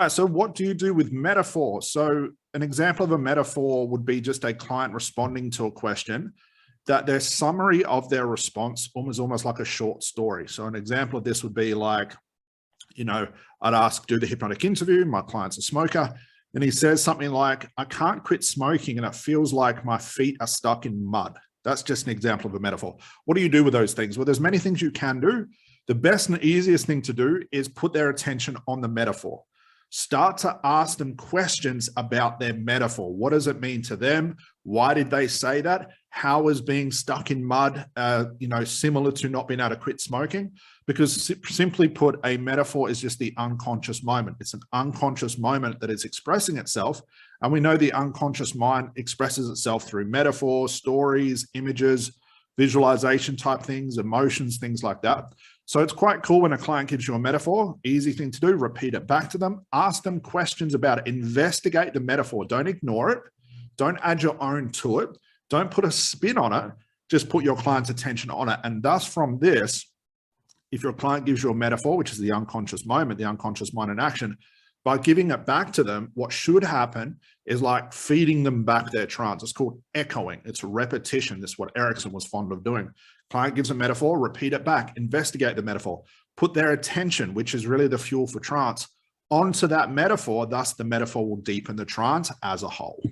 So what do you do with metaphor? So an example of a metaphor would be just a client responding to a question that their summary of their response almost like a short story. So an example of this would be like, I'd ask, do the hypnotic interview. My client's a smoker. And he says something like, I can't quit smoking and it feels like my feet are stuck in mud. That's just an example of a metaphor. What do you do with those things? Well, there's many things you can do. The best and easiest thing to do is put their attention on the metaphor. Start to ask them questions about their metaphor. What does it mean to them? Why did they say that? How is being stuck in mud, similar to not being able to quit smoking? Because simply put, a metaphor is just the unconscious moment. It's an unconscious moment that is expressing itself. And we know the unconscious mind expresses itself through metaphors, stories, images, visualization type things, emotions, things like that. So it's quite cool when a client gives you a metaphor. Easy thing to do, repeat it back to them, ask them questions about it, investigate the metaphor. Don't ignore it. Don't add your own to it. Don't put a spin on it. Just put your client's attention on it. And thus from this, if your client gives you a metaphor, which is the unconscious moment, the unconscious mind in action, by giving it back to them, what should happen is like feeding them back their trance. It's called echoing. It's repetition. This is what Erickson was fond of doing. Client gives a metaphor, repeat it back, investigate the metaphor, put their attention, which is really the fuel for trance, onto that metaphor. Thus, the metaphor will deepen the trance as a whole.